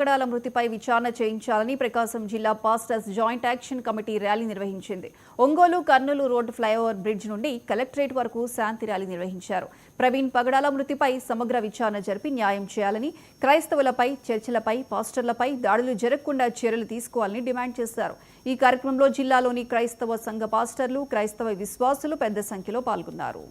పగడాల మృతిపై విచారణ చేయించాలని ప్రకాశం జిల్లా pastors joint action committee rally నిర్వహించింది. Ongole Kurnool road flyover bridge నుండి కలెక్టరేట్ వరకు శాంతి ర్యాలీ నిర్వహించారు. ప్రవీణ్ పగడాల మృతిపై సమగ్ర విచారణ జరిపి న్యాయం చేయాలని, క్రైస్తవులపై, చర్చిలపై, పాస్టర్లపై దాడులు జరగకుండా చర్యలు తీసుకోవాలని డిమాండ్ చేశారు. ఈ కార్యక్రమంలో జిల్లాలోని క్రైస్తవ సంఘ పాస్టర్లు, క్రైస్తవ విశ్వాసులు పెద్ద సంఖ్యలో పాల్గొన్నారు.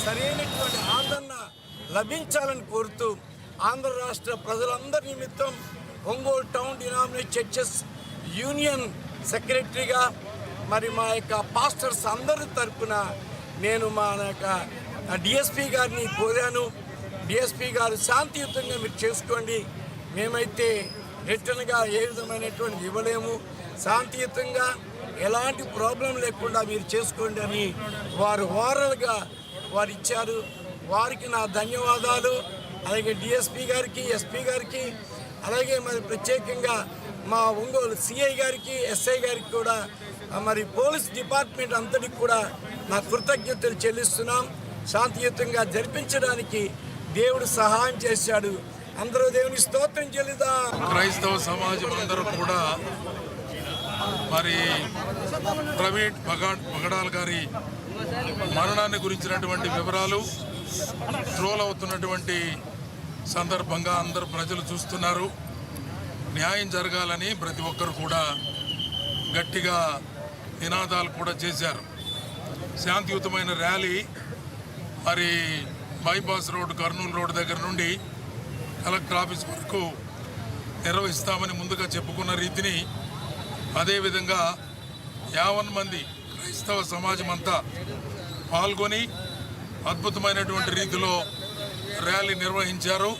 సరైనటువంటి ఆదరణ లభించాలని కోరుతూ ఆంధ్ర రాష్ట్ర ప్రజలందరి నిమిత్తం Ongole town denominate churches union సెక్రటరీగా మరి మా యొక్క పాస్టర్స్ అందరి తరఫున నేను మా యొక్క డిఎస్పీ గారిని కోరాను. డిఎస్పీ గారు శాంతియుతంగా మీరు చేసుకోండి, మేమైతే రిటర్న్గా ఏ విధమైనటువంటి ఇవ్వలేము, శాంతియుతంగా ఎలాంటి ప్రాబ్లం లేకుండా మీరు చేసుకోండి అని వారు ఓరల్గా వారు ఇచ్చారు. వారికి నా ధన్యవాదాలు. అలాగే డిఎస్పీ గారికి, ఎస్పీ గారికి, అలాగే మరి ప్రత్యేకంగా మా ఒంగోలు సిఐ గారికి, ఎస్ఐ గారికి కూడా, మరి పోలీస్ డిపార్ట్మెంట్ అంతటికి కూడా నా కృతజ్ఞతలు చెల్లిస్తున్నాం. శాంతియుతంగా జరిపించడానికి దేవుడు సహాయం చేశాడు. అందరూ దేవుని స్తోత్రం చెల్లిద్దాం. క్రైస్తవ సమాజం అందరూ కూడా మరి ప్రవీణ్ పగడాల గారి మరణాన్ని గురించినటువంటి వివరాలు ట్రోల్ అవుతున్నటువంటి సందర్భంగా అందరు ప్రజలు చూస్తున్నారు. న్యాయం జరగాలని ప్రతి ఒక్కరు కూడా గట్టిగా నినాదాలు కూడా చేశారు. శాంతియుతమైన ర్యాలీ మరి బైపాస్ రోడ్, కర్నూలు రోడ్ దగ్గర నుండి కలెక్టర్ ఆఫీస్ వరకు నిర్వహిస్తామని ముందుగా చెప్పుకున్న రీతిని అదేవిధంగా 50 మంది క్రైస్తవ సమాజం అంతా పాల్గొని అద్భుతమైనటువంటి రీతిలో ర్యాలీ నిర్వహించారు.